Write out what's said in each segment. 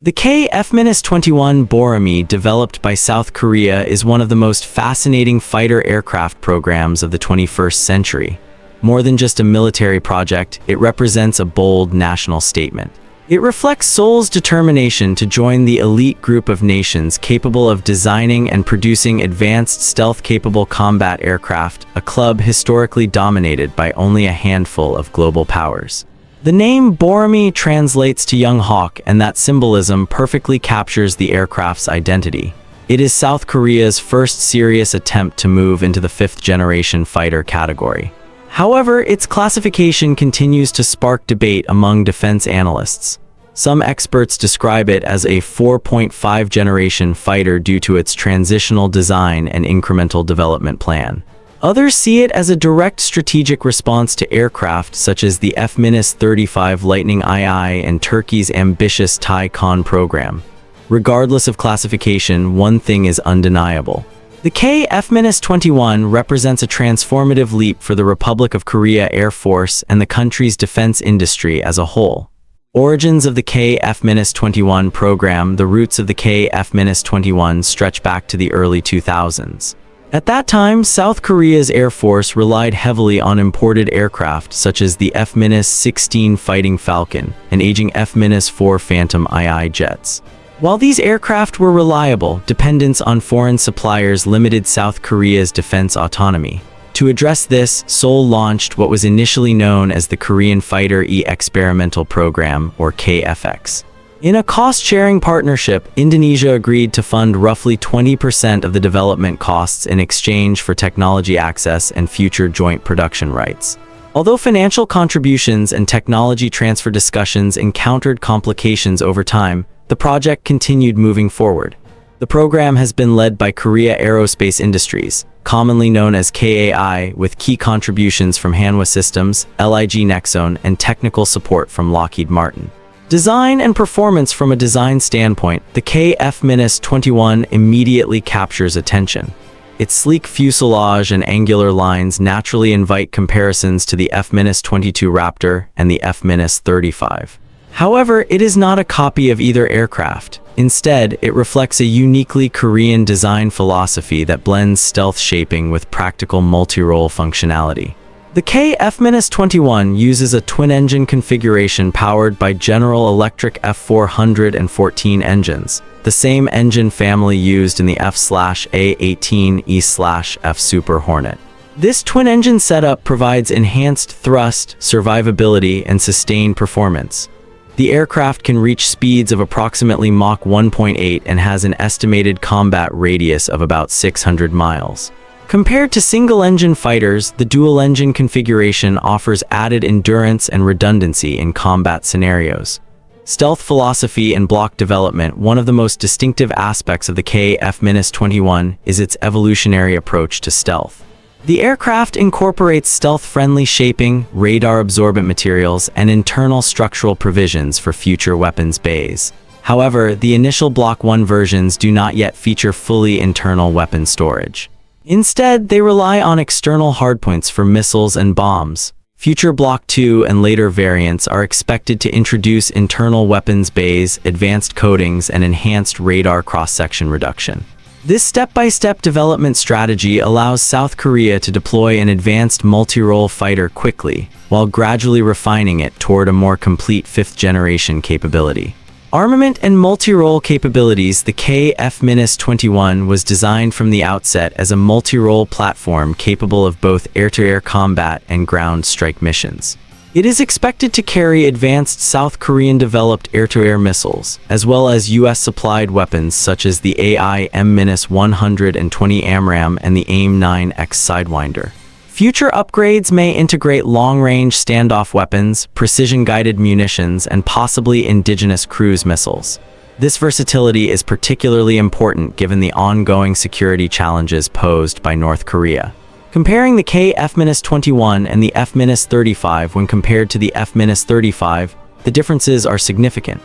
The KF-21 Boramae, developed by South Korea, is one of the most fascinating fighter aircraft programs of the 21st century. More than just a military project, it represents a bold national statement. It reflects Seoul's determination to join the elite group of nations capable of designing and producing advanced stealth-capable combat aircraft, a club historically dominated by only a handful of global powers. The name Boramae translates to young hawk, and that symbolism perfectly captures the aircraft's identity. It is South Korea's first serious attempt to move into the fifth-generation fighter category. However, its classification continues to spark debate among defense analysts. Some experts describe it as a 4.5-generation fighter due to its transitional design and incremental development plan. Others see it as a direct strategic response to aircraft such as the F-35 Lightning II and Turkey's ambitious Kaan program. Regardless of classification, one thing is undeniable. The KF-21 represents a transformative leap for the Republic of Korea Air Force and the country's defense industry as a whole. Origins of the KF-21 program. The roots of the KF-21 stretch back to the early 2000s. At that time, South Korea's Air Force relied heavily on imported aircraft such as the F-16 Fighting Falcon and aging F-4 Phantom II jets. While these aircraft were reliable, dependence on foreign suppliers limited South Korea's defense autonomy. To address this, Seoul launched what was initially known as the Korean Fighter Experimental Program, or KFX. In a cost-sharing partnership, Indonesia agreed to fund roughly 20% of the development costs in exchange for technology access and future joint production rights. Although financial contributions and technology transfer discussions encountered complications over time, the project continued moving forward. The program has been led by Korea Aerospace Industries, commonly known as KAI, with key contributions from Hanwha Systems, LIG Nexon, and technical support from Lockheed Martin. Design and performance. From a design standpoint, the KF-21 immediately captures attention. Its sleek fuselage and angular lines naturally invite comparisons to the F-22 Raptor and the F-35. However, it is not a copy of either aircraft. Instead, it reflects a uniquely Korean design philosophy that blends stealth shaping with practical multi-role functionality. The KF-21 uses a twin-engine configuration powered by General Electric F414 engines, the same engine family used in the F/A-18E/F Super Hornet. This twin-engine setup provides enhanced thrust, survivability, and sustained performance. The aircraft can reach speeds of approximately Mach 1.8 and has an estimated combat radius of about 600 miles. Compared to single-engine fighters, the dual-engine configuration offers added endurance and redundancy in combat scenarios. Stealth philosophy and block development. One of the most distinctive aspects of the KF-21 is its evolutionary approach to stealth. The aircraft incorporates stealth-friendly shaping, radar-absorbent materials, and internal structural provisions for future weapons bays. However, the initial Block 1 versions do not yet feature fully internal weapon storage. Instead, they rely on external hardpoints for missiles and bombs. Future Block 2 and later variants are expected to introduce internal weapons bays, advanced coatings, and enhanced radar cross-section reduction. This step-by-step development strategy allows South Korea to deploy an advanced multi-role fighter quickly, while gradually refining it toward a more complete fifth-generation capability. Armament and multi-role capabilities. The KF-21 was designed from the outset as a multi-role platform capable of both air-to-air combat and ground strike missions. It is expected to carry advanced South Korean-developed air-to-air missiles, as well as U.S.-supplied weapons such as the AIM-120 AMRAAM and the AIM-9X Sidewinder. Future upgrades may integrate long-range standoff weapons, precision-guided munitions, and possibly indigenous cruise missiles. This versatility is particularly important given the ongoing security challenges posed by North Korea. Comparing the KF-21 and the F-35. When compared to the F-35, the differences are significant.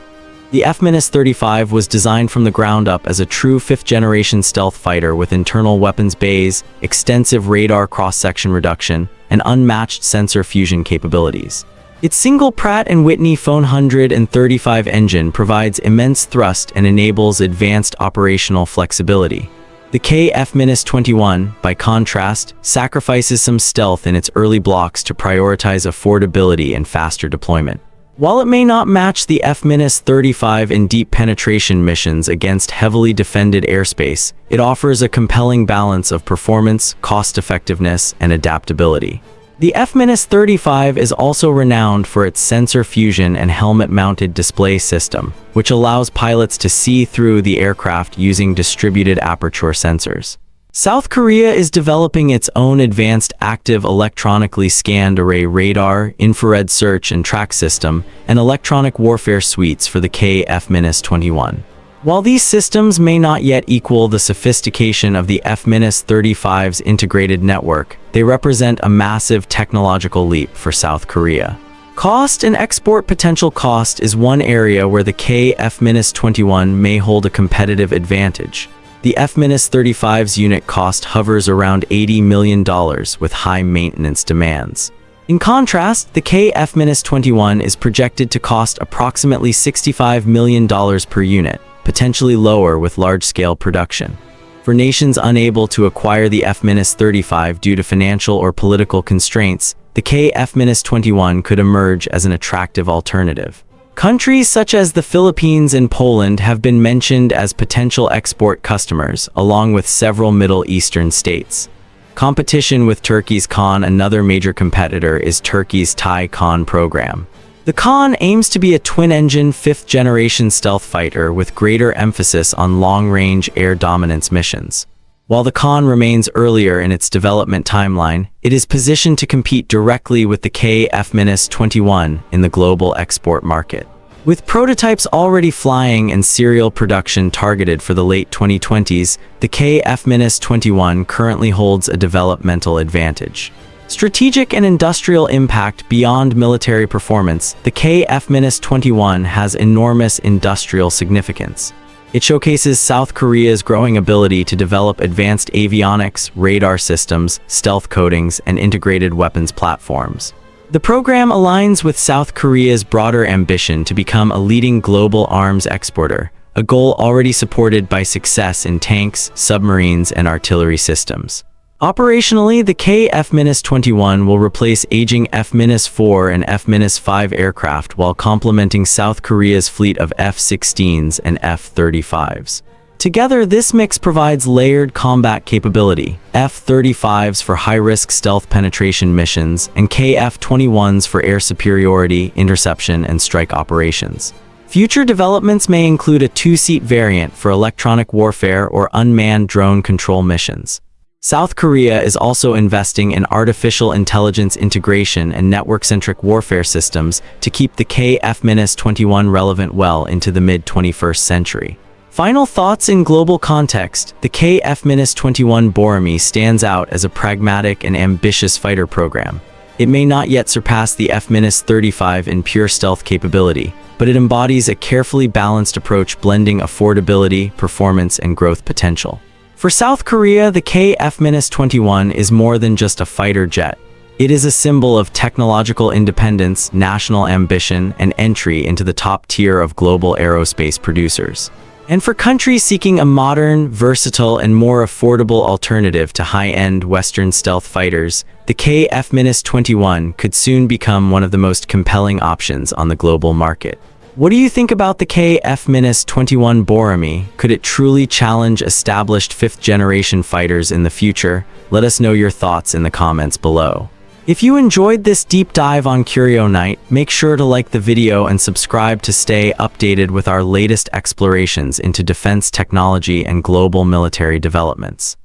The F-35 was designed from the ground up as a true fifth-generation stealth fighter with internal weapons bays, extensive radar cross-section reduction, and unmatched sensor fusion capabilities. Its single Pratt & Whitney 435 engine provides immense thrust and enables advanced operational flexibility. The KF-21, by contrast, sacrifices some stealth in its early blocks to prioritize affordability and faster deployment. While it may not match the F-35 in deep penetration missions against heavily defended airspace, it offers a compelling balance of performance, cost-effectiveness, and adaptability. The F-35 is also renowned for its sensor fusion and helmet-mounted display system, which allows pilots to see through the aircraft using distributed aperture sensors. South Korea is developing its own advanced active electronically scanned array radar, infrared search and track system, and electronic warfare suites for the KF-21. While these systems may not yet equal the sophistication of the F-35's integrated network, they represent a massive technological leap for South Korea. Cost and export potential. Cost is one area where the KF-21 may hold a competitive advantage. The F-35's unit cost hovers around $80 million with high maintenance demands. In contrast, the KF-21 is projected to cost approximately $65 million per unit, potentially lower with large-scale production. For nations unable to acquire the F-35 due to financial or political constraints, the KF-21 could emerge as an attractive alternative. Countries such as the Philippines and Poland have been mentioned as potential export customers, along with several Middle Eastern states. Competition with Turkey's Kaan. Another major competitor is Turkey's Thai Kaan program. The Kaan aims to be a twin-engine, fifth-generation stealth fighter with greater emphasis on long-range air dominance missions. While the Kaan remains earlier in its development timeline, it is positioned to compete directly with the KF-21 in the global export market. With prototypes already flying and serial production targeted for the late 2020s, the KF-21 currently holds a developmental advantage. Strategic and industrial impact. Beyond military performance, the KF-21 has enormous industrial significance. It showcases South Korea's growing ability to develop advanced avionics, radar systems, stealth coatings, and integrated weapons platforms. The program aligns with South Korea's broader ambition to become a leading global arms exporter, a goal already supported by success in tanks, submarines, and artillery systems. Operationally, the KF-21 will replace aging F-4 and F-5 aircraft while complementing South Korea's fleet of F-16s and F-35s. Together, this mix provides layered combat capability: F-35s for high-risk stealth penetration missions and KF-21s for air superiority, interception, and strike operations. Future developments may include a two-seat variant for electronic warfare or unmanned drone control missions. South Korea is also investing in artificial intelligence integration and network-centric warfare systems to keep the KF-21 relevant well into the mid-21st century. Final thoughts. In global context, the KF-21 Boramae stands out as a pragmatic and ambitious fighter program. It may not yet surpass the F-35 in pure stealth capability, but it embodies a carefully balanced approach blending affordability, performance, and growth potential. For South Korea, the KF-21 is more than just a fighter jet. It is a symbol of technological independence, national ambition, and entry into the top tier of global aerospace producers. And for countries seeking a modern, versatile, and more affordable alternative to high-end Western stealth fighters, the KF-21 could soon become one of the most compelling options on the global market. What do you think about the KF-21 Boramae? Could it truly challenge established fifth-generation fighters in the future? Let us know your thoughts in the comments below. If you enjoyed this deep dive on curionight, make sure to like the video and subscribe to stay updated with our latest explorations into defense technology and global military developments.